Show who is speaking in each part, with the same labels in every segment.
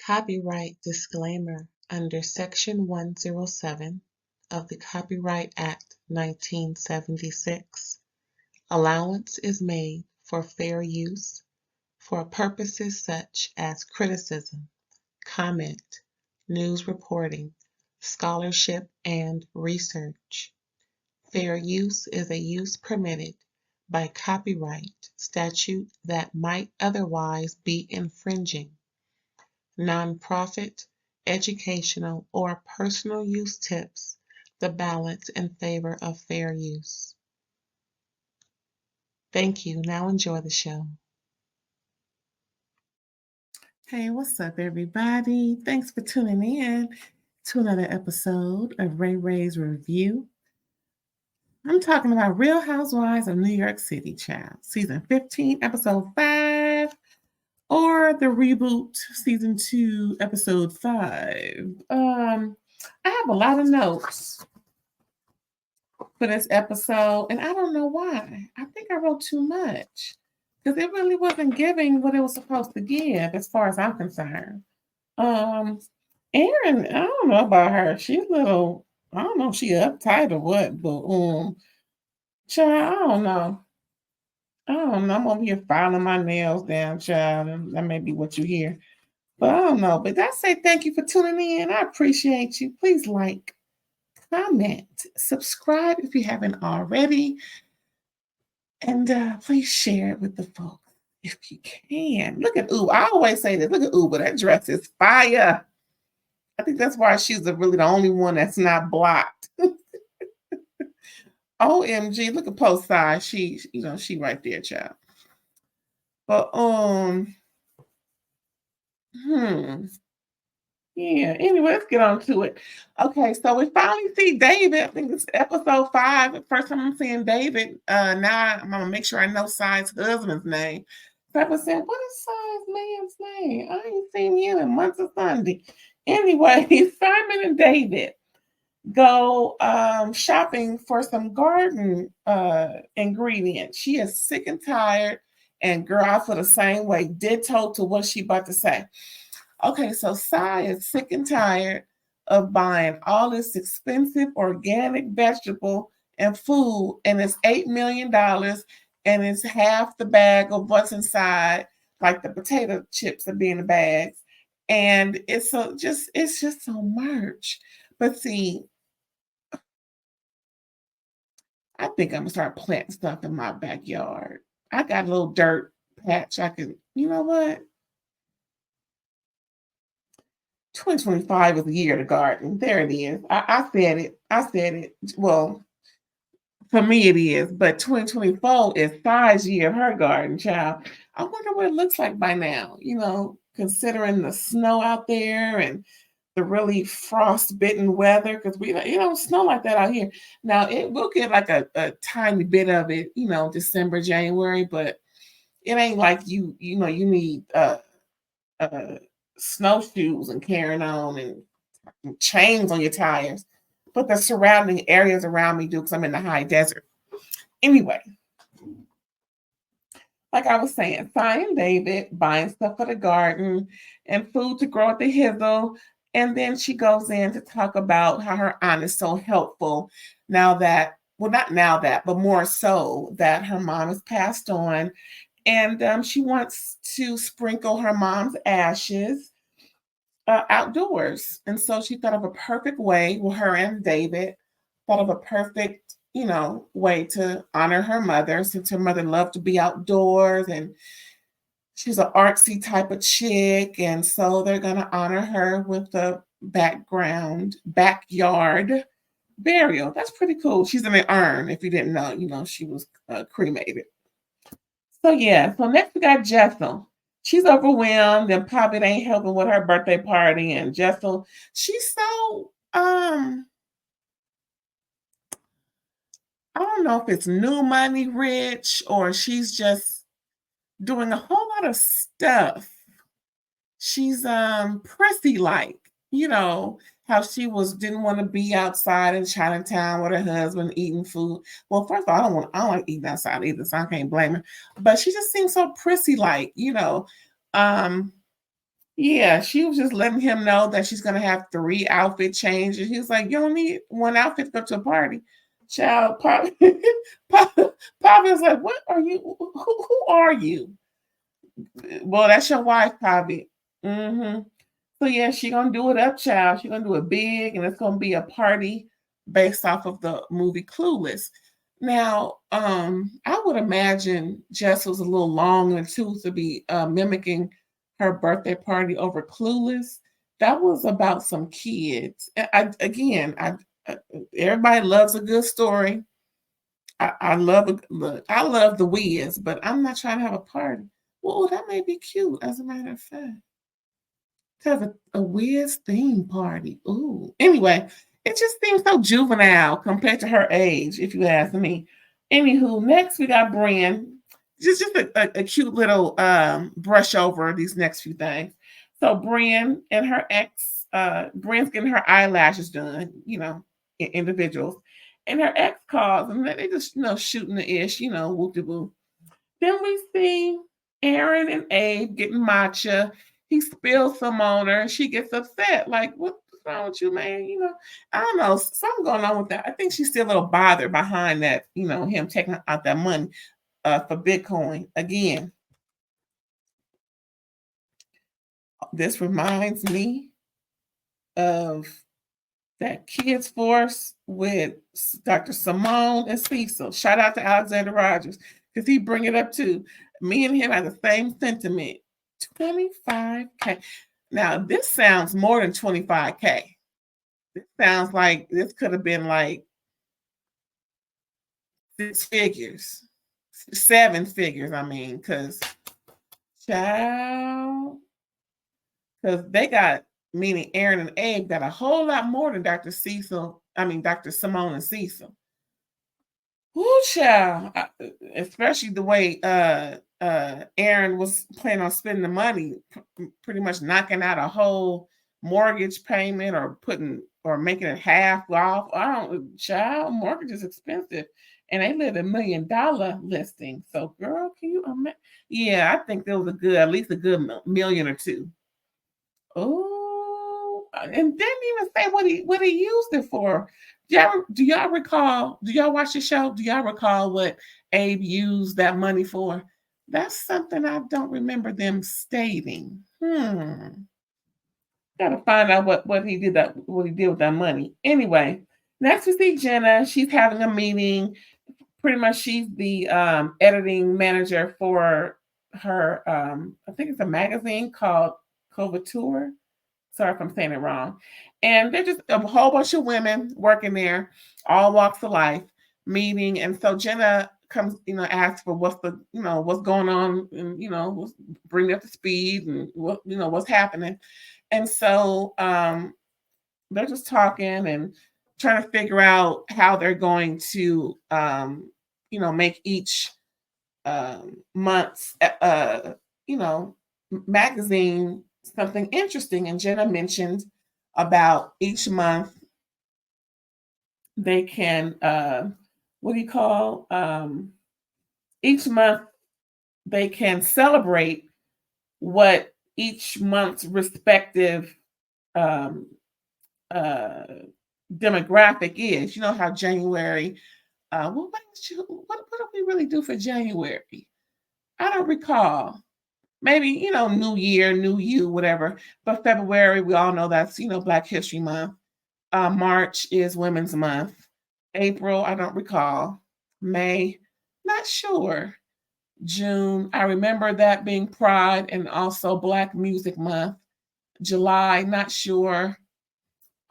Speaker 1: Copyright disclaimer under Section 107 of the Copyright Act 1976. Allowance is made for fair use for purposes such as criticism, comment, news reporting, scholarship, and research. Fair use is a use permitted by copyright statute that might otherwise be infringing. Nonprofit, educational, or personal use tips the balance in favor of fair use. Thank you. Now enjoy the show. Hey, what's up, everybody? Thanks for tuning in to another episode of RAERAEs Review. I'm talking about Real Housewives of New York City, child. Season 15, episode 5, or the reboot, season 2, episode 5. I have a lot of notes for this episode, and I don't know why. I think I wrote too much because it really wasn't giving what it was supposed to give, as far as I'm concerned. Erin, I don't know about her. She's a little, I don't know if she uptight or what, but child, I don't know. I'm over here filing my nails down, child, and that may be what you hear. But I don't know. But I say thank you for tuning in. I appreciate you. Please like, comment, subscribe if you haven't already, and please share it with the folks if you can. Look at Ubah. I always say this. Look at Ubah. That dress is fire. I think that's why she's really the only one that's not blocked. OMG, look at post size. She right there, child. But yeah, anyway, let's get on to it. Okay, so we finally see David. I think it's episode 5. The first time I'm seeing David. Now I'm gonna make sure I know Si's husband's name. So I was saying, what is Si's man's name? I ain't seen you in months of Sunday. Anyway, Simon and David go shopping for some garden ingredients. She is sick and tired, and girl, I feel the same way. Ditto to what she about to say. Okay, so Si is sick and tired of buying all this expensive organic vegetable and food, and it's $8 million, and it's half the bag of what's inside, like the potato chips that be in the bags, and it's just so much. But see, I think I'm gonna start planting stuff in my backyard. I got a little dirt patch. I can, you know what? 2025 is the year of the garden. There it is. I said it. Well, for me it is, but 2024 is Si's year of her garden, child. I wonder what it looks like by now, considering the snow out there and the really frost-bitten weather, because it don't snow like that out here. Now, it will get like a tiny bit of it, December, January, but it ain't like you need snowshoes and carrying on and chains on your tires, but the surrounding areas around me do, because I'm in the high desert. Anyway, like I was saying, Si and David buying stuff for the garden and food to grow at the hizzle, and then she goes in to talk about how her aunt is so helpful now that, well, not now that, but more so that her mom has passed on. And she wants to sprinkle her mom's ashes outdoors. And so she thought of a perfect way, well, her and David thought of a perfect, way to honor her mother, since her mother loved to be outdoors and she's an artsy type of chick. And so they're going to honor her with a backyard burial. That's pretty cool. She's in an urn. If you didn't know, she was cremated. So yeah, so next we got Jessel. She's overwhelmed and Poppy ain't helping with her birthday party. And Jessel, she's so, I don't know if it's new money rich or she's just doing a whole lot of stuff. She's prissy like, how she didn't want to be outside in Chinatown with her husband eating food. Well, first of all, I don't like eating outside either, so I can't blame her. But she just seems so prissy like, Yeah, she was just letting him know that she's gonna have 3 outfit changes. He was like, "You don't need 1 outfit to go to a party." Child, Pop Pop Poppy was like, "What are you? Who are you?" Well, that's your wife, Poppy. Mhm. So yeah, she gonna do it up, child. She gonna do it big, and it's gonna be a party based off of the movie Clueless. Now, I would imagine Jess was a little long in the tooth to be mimicking her birthday party over Clueless. That was about some kids. Everybody loves a good story. I love look. I love the Wiz, but I'm not trying to have a party. Well, that may be cute, as a matter of fact. To have a Wiz theme party. Ooh. Anyway, it just seems so juvenile compared to her age, if you ask me. Anywho, next we got Brynn. Just a cute little brush over these next few things. So Brynn and her ex, Brynn's getting her eyelashes done, individuals. And her ex calls and they just, shooting the ish, whoop de whoop. Then we see Erin and Abe getting matcha. He spills some on her. She gets upset. Like, what's wrong with you, man? I don't know. Something going on with that. I think she's still a little bothered behind that, him taking out that money for Bitcoin. Again, this reminds me of that kids force with Dr. Simone and Cecil. Shout out to Alexander Rogers because he bring it up too. Me and him have the same sentiment. 25K. Now this sounds more than 25K. This sounds like this could have been like 6 figures, 7 figures. I mean, because child, because they got, meaning Erin and Abe got a whole lot more than Dr. Simone and Cecil. Ooh, child. Especially the way Erin was planning on spending the money, pretty much knocking out a whole mortgage payment or making it half off. Child, mortgage is expensive. And they live in $1 million listing. So girl, can you imagine? Yeah, I think there was at least a good million or two. Oh, and didn't even say what he used it for. Do y'all recall? Do y'all watch the show? Do y'all recall what Abe used that money for? That's something I don't remember them stating. Gotta find out what he did with that money. Anyway, next we see Jenna. She's having a meeting. Pretty much, she's the editing manager for her. I think it's a magazine called Covature. Sorry if I'm saying it wrong. And they're just a whole bunch of women working there, all walks of life, meeting. And so Jenna comes, asks for what's going on, and bring up to speed and what's happening. And so they're just talking and trying to figure out how they're going to make each month's magazine something interesting. And Jenna mentioned about each month they can each month they can celebrate what each month's respective um, demographic is. You know how January, what do we really do for January? I don't recall. Maybe, New Year, New You, whatever. But February, we all know that's, Black History Month. March is Women's Month. April, I don't recall. May, not sure. June, I remember that being Pride and also Black Music Month. July, not sure.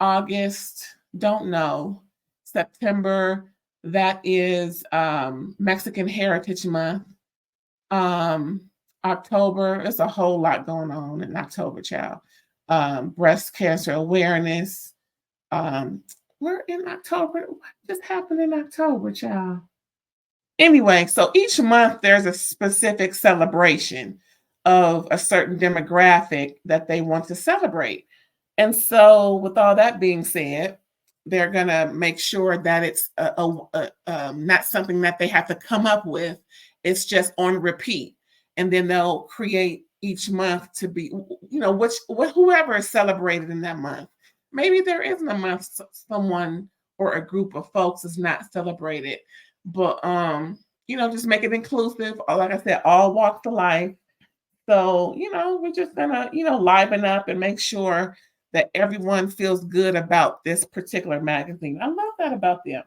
Speaker 1: August, don't know. September, that is Mexican Heritage Month. October, there's a whole lot going on in October, child. Breast cancer awareness. We're in October. What just happened in October, child? Anyway, so each month there's a specific celebration of a certain demographic that they want to celebrate. And so, with all that being said, they're going to make sure that it's not something that they have to come up with. It's just on repeat. And then they'll create each month to be, whoever is celebrated in that month. Maybe there isn't a month someone or a group of folks is not celebrated, but just make it inclusive. Like I said, all walks of life. So, we're just gonna, liven up and make sure that everyone feels good about this particular magazine. I love that about them.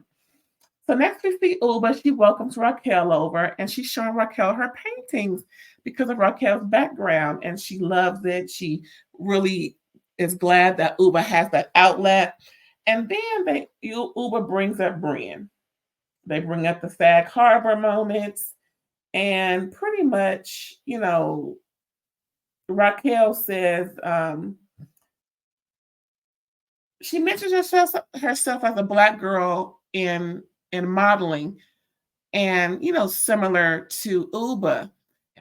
Speaker 1: So next we see Ubah. She welcomes Raquel over and she's showing Raquel her paintings because of Raquel's background and she loves it. She really is glad that Ubah has that outlet. And then Ubah brings up Brynn. They bring up the Sag Harbor moments and pretty much, Raquel says she mentions herself as a Black girl in modeling and similar to Ubah.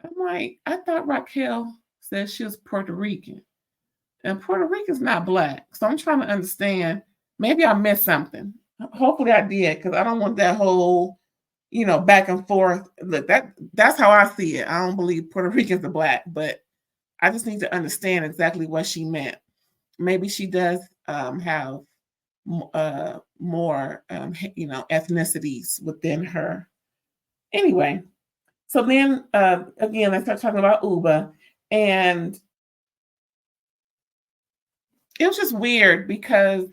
Speaker 1: I'm like, I thought Raquel said she was Puerto Rican, and Puerto Rican's not Black. So I'm trying to understand. Maybe I missed something. Hopefully I did, because I don't want that whole back and forth. Look, that's how I see it. I don't believe Puerto Ricans are Black, but I just need to understand exactly what she meant. Maybe she does have more ethnicities within her. Anyway, so then again, I start talking about Ubah, and it was just weird because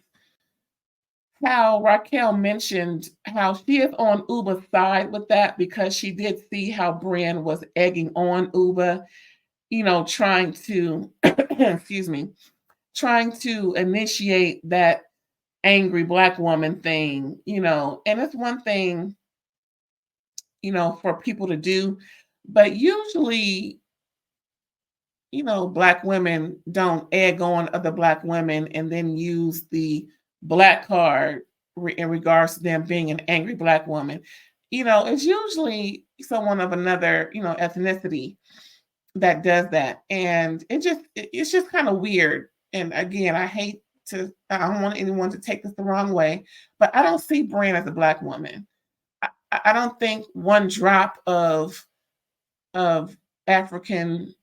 Speaker 1: how Raquel mentioned how she is on Ubah's side with that because she did see how Brynn was egging on Ubah, trying to, excuse me, trying to initiate that angry Black woman thing, and it's one thing, for people to do, but usually, Black women don't egg on other Black women and then use the Black card in regards to them being an angry Black woman. It's usually someone of another, ethnicity that does that. And it's just kind of weird. And again, I don't want anyone to take this the wrong way, but I don't see Brynn as a Black woman. I don't think one drop of African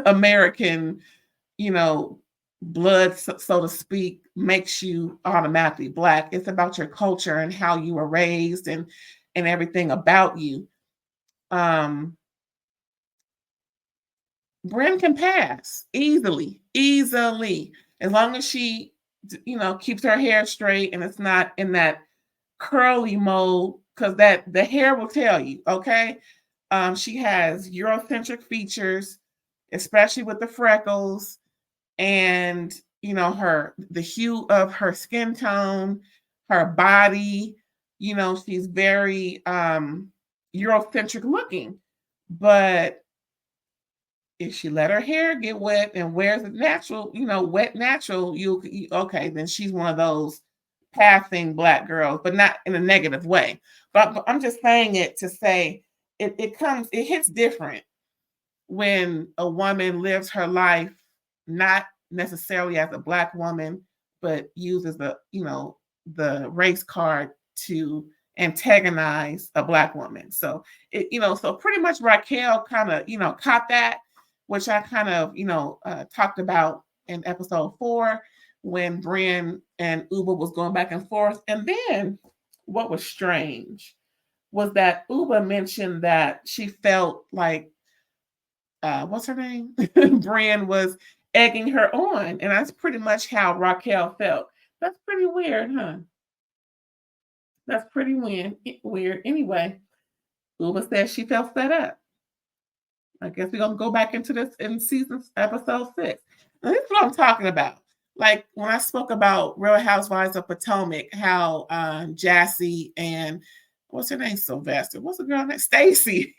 Speaker 1: American, blood, so to speak, makes you automatically Black. It's about your culture and how you were raised and everything about you. Brynn can pass easily, as long as she, keeps her hair straight and it's not in that curly mode, because that the hair will tell you. Okay, she has Eurocentric features, especially with the freckles and the hue of her skin tone, her body. She's very Eurocentric looking, but if she let her hair get wet and wears it natural, wet natural, okay, then she's one of those passing Black girls, but not in a negative way. But I'm just saying it to say it hits different when a woman lives her life not necessarily as a Black woman, but uses the race card to antagonize a Black woman. So so pretty much Raquel kind of caught that, which I kind of talked about in episode 4 when Brynn and Ubah was going back and forth. And then what was strange was that Ubah mentioned that she felt like what's her name? Brynn was egging her on. And that's pretty much how Raquel felt. That's pretty weird, huh? That's pretty weird. Anyway, Ubah says she felt fed up. I guess we're going to go back into this in episode 6. Now, this is what I'm talking about. Like when I spoke about Real Housewives of Potomac, how Jassy and what's her name? Sylvester. What's the girl name? Stacy.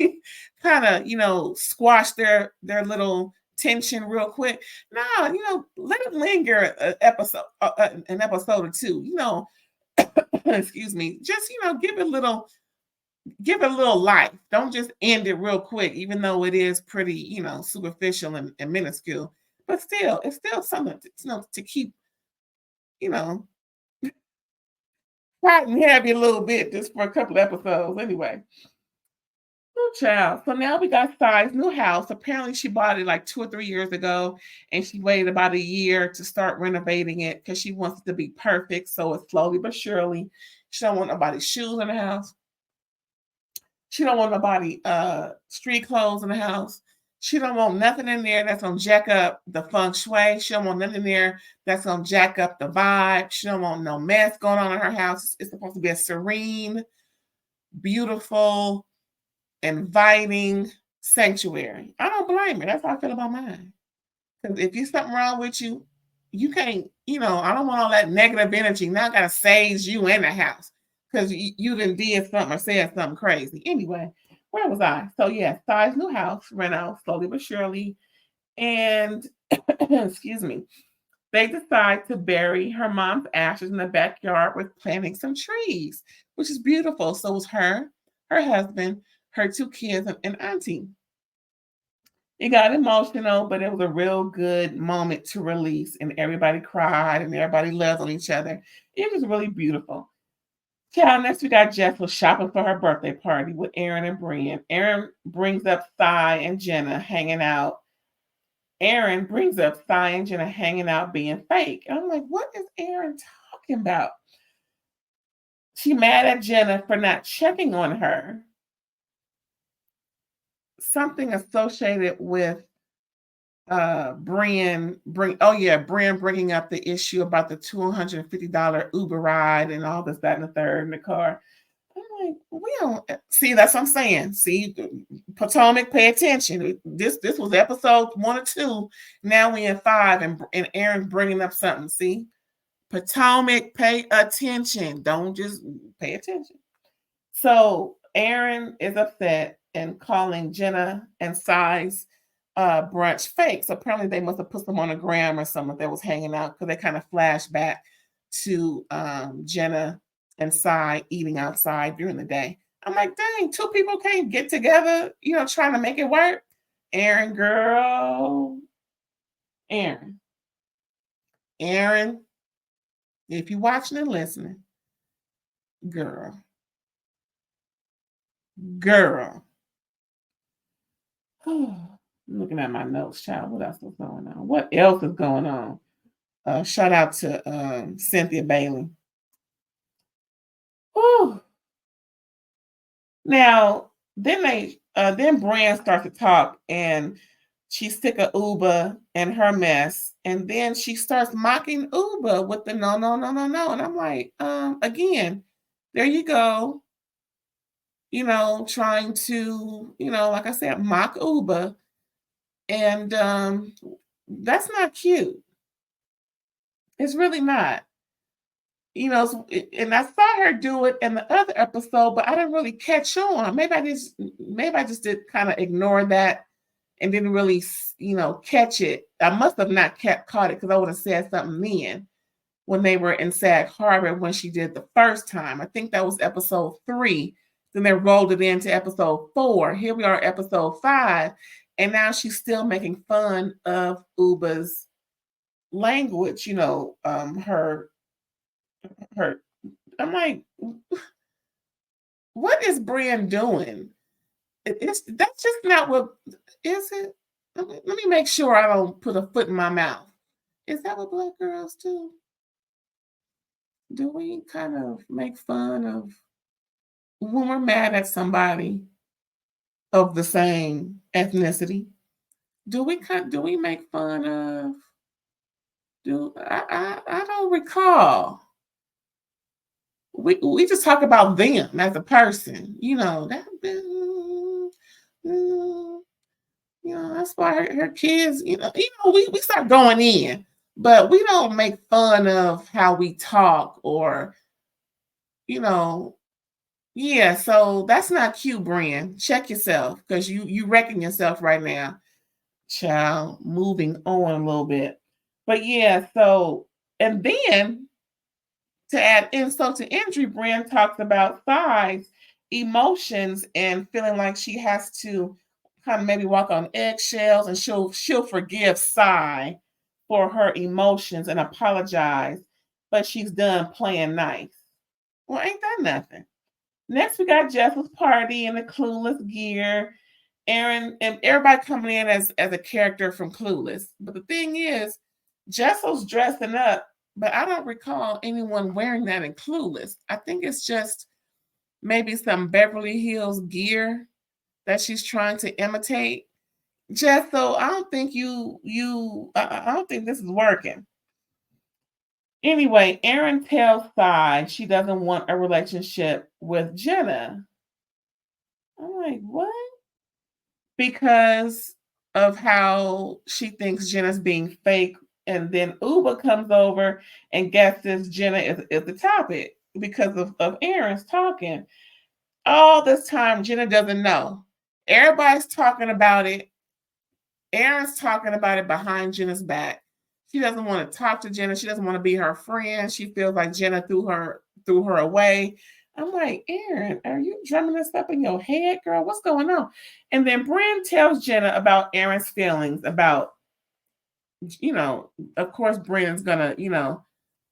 Speaker 1: Kind of, squash their little tension real quick. No, let it linger an episode or two. Excuse me. Just give it a little life. Don't just end it real quick, even though it is pretty, superficial and minuscule. But still, it's still something to keep, hot and heavy a little bit just for a couple episodes. Anyway, Oh, child. So now we got Sai's new house. Apparently, she bought it like 2 or 3 years ago, and she waited about a year to start renovating it because she wants it to be perfect. So it's slowly but surely. She don't want nobody's shoes in the house. She don't want nobody street clothes in the house. She don't want nothing in there that's gonna jack up the feng shui. She don't want nothing in there that's gonna jack up the vibe. She don't want no mess going on in her house. It's supposed to be a serene, beautiful, inviting sanctuary. I don't blame her. That's how I feel about mine. Because if there's something wrong with you, you can't, I don't want all that negative energy. Now I gotta sage you in the house because you done did something or said something crazy. Anyway, where was I? So yeah, Sai's new house rent out slowly but surely. And excuse me, they decide to bury her mom's ashes in the backyard with planting some trees, which is beautiful. So it was her husband, her 2 kids, and auntie. It got emotional, but it was a real good moment to release, and everybody cried and everybody loved on each other. It was really beautiful. Child, next we got Jessel shopping for her birthday party with Erin and Brynn. Erin brings up Thai and Jenna hanging out. Erin brings up Thai and Jenna hanging out being fake. And I'm like, what is Erin talking about? She mad at Jenna for not checking on her. Something associated with Brynn bringing up the issue about the $250 Uber ride and all this, that, and the third in the car. I'm like, we don't see. That's what I'm saying. See, Potomac, pay attention. This was episode 1 or 2. Now we in 5, and Erin's bringing up something. See, Potomac, pay attention. Don't just pay attention. So Erin is upset and calling Jenna and Sai's brunch fake. So apparently they must have put them on a gram or something that was hanging out because they kind of flash back to Jenna and Sai eating outside during the day. I'm like, dang, 2 people can't get together, trying to make it work. Erin, girl. Erin. Erin, if you're watching and listening, girl. Girl. Looking at my notes, child. What else is going on? What else is going on? Shout out to Cynthia Bailey. Whew. Now, then Brynn starts to talk, and she's sick of Ubah and her mess, and then she starts mocking Ubah with the no, no, no, no, no, and I'm like, again, there you go, trying to, like I said, mock Ubah, and that's not cute. It's really not. And I saw her do it in the other episode, but I didn't really catch on. Maybe I just did kind of ignore that and didn't really, catch it. I must have not caught it because I would have said something then when they were in Sag Harbor when she did the first time. I think that was episode 3. Then they rolled it into episode 4. Here we are, episode 5, and now she's still making fun of Ubah's language. Her. I'm like, what is Brynn doing? That's just not what is it? Let me make sure I don't put a foot in my mouth. Is that what Black girls do? Do we kind of make fun of when we're mad at somebody of the same ethnicity? Do we make fun of? Do I don't recall. We just talk about them as a person, that that's why her kids, we start going in, but we don't make fun of how we talk or, yeah. So that's not cute, Brynn. Check yourself because you wrecking yourself right now, child. Moving on a little bit, but yeah. So and then to add insult to injury, Brynn talks about Thai's emotions and feeling like she has to kind of maybe walk on eggshells, and she'll forgive Sai for her emotions and apologize, but she's done playing nice. Well, ain't that nothing? Next, we got Jessel's party in the Clueless gear. Erin and everybody coming in as a character from Clueless. But the thing is, Jessel's dressing up, but I don't recall anyone wearing that in Clueless. I think it's just maybe some Beverly Hills gear that she's trying to imitate. Jessel, I don't think I don't think this is working. Anyway, Erin tells Sai she doesn't want a relationship with Jenna. I'm like, what? Because of how she thinks Jenna's being fake. And then Ubah comes over and guesses Jenna is the topic because of Erin's talking. All this time, Jenna doesn't know. Everybody's talking about it. Erin's talking about it behind Jenna's back. She doesn't want to talk to Jenna. She doesn't want to be her friend. She feels like Jenna threw her away. I'm like, Erin, are you drumming this up in your head, girl? What's going on? And then Brynn tells Jenna about Erin's feelings about, of course, Brynn's gonna,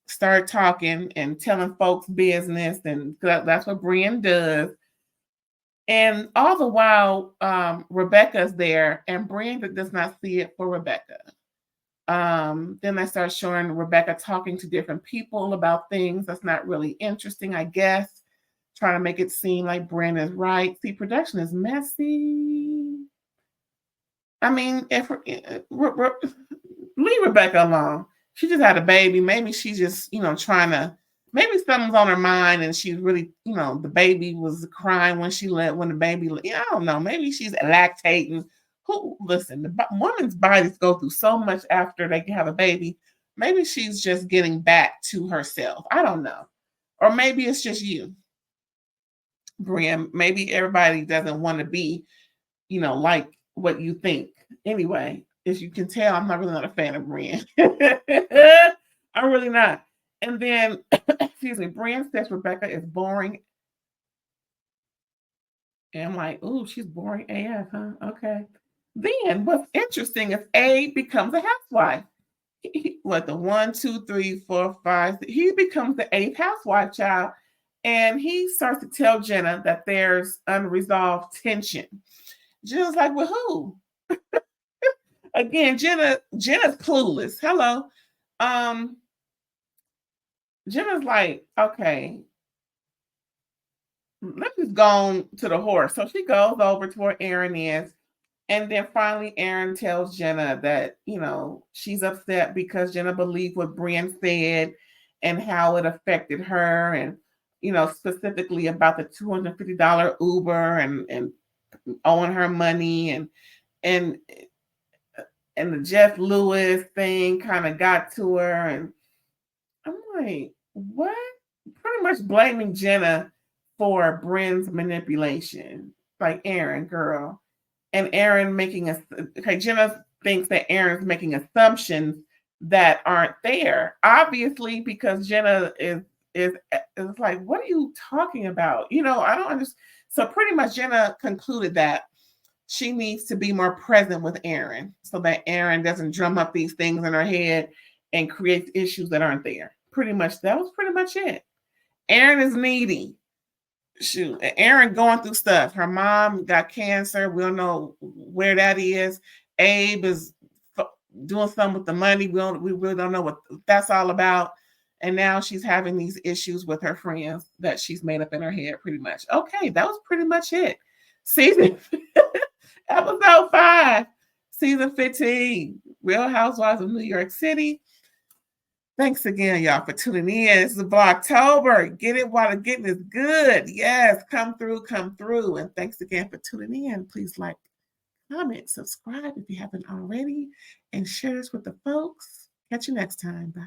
Speaker 1: start talking and telling folks business, and that's what Brynn does. And all the while, Rebecca's there, and Brynn does not see it for Rebecca. Then they start showing Rebecca talking to different people about things that's not really interesting, I guess, trying to make it seem like Brynn is right. See, production is messy. I mean, leave Rebecca alone. She just had a baby. Maybe she's just, trying to, maybe something's on her mind and she's really, the baby was crying when the baby, I don't know. Maybe she's lactating. Listen, the woman's bodies go through so much after they have a baby. Maybe she's just getting back to herself. I don't know. Or maybe it's just you, Brynn. Maybe everybody doesn't want to be, like what you think. Anyway, as you can tell, I'm really not a fan of Brynn. I'm really not. And then, excuse me, Brynn says Rebecca is boring. And I'm like, ooh, she's boring AF, huh? Okay. Then what's interesting is A becomes a housewife. What, the 1, 2, 3, 4, 5, he becomes the 8th housewife, child. And he starts to tell Jenna that there's unresolved tension. Jenna's like, well, who? Again, Jenna's clueless. Hello. Jenna's like, okay, let's just go on to the horse. So she goes over to where Erin is. And then finally, Erin tells Jenna that, she's upset because Jenna believed what Brynn said and how it affected her. And, specifically about the $250 Uber and owing her money and the Jeff Lewis thing kind of got to her. And I'm like, what? Pretty much blaming Jenna for Brynn's manipulation. Like, Erin, girl. And Erin Jenna thinks that Erin's making assumptions that aren't there. Obviously, because Jenna is like, what are you talking about? I don't understand. So pretty much Jenna concluded that she needs to be more present with Erin so that Erin doesn't drum up these things in her head and creates issues that aren't there. Pretty much, that was pretty much it. Erin is needy. Shoot, Erin going through stuff. Her mom got cancer. We don't know where that is. Abe is doing something with the money. We really don't know what that's all about. And now she's having these issues with her friends that she's made up in her head, pretty much. Okay, that was pretty much it. Season episode 5, season 15, Real Housewives of New York City. Thanks again, y'all, for tuning in. This is Blocktober. Get it while the getting is good. Yes, come through. And thanks again for tuning in. Please like, comment, subscribe if you haven't already, and share this with the folks. Catch you next time. Bye.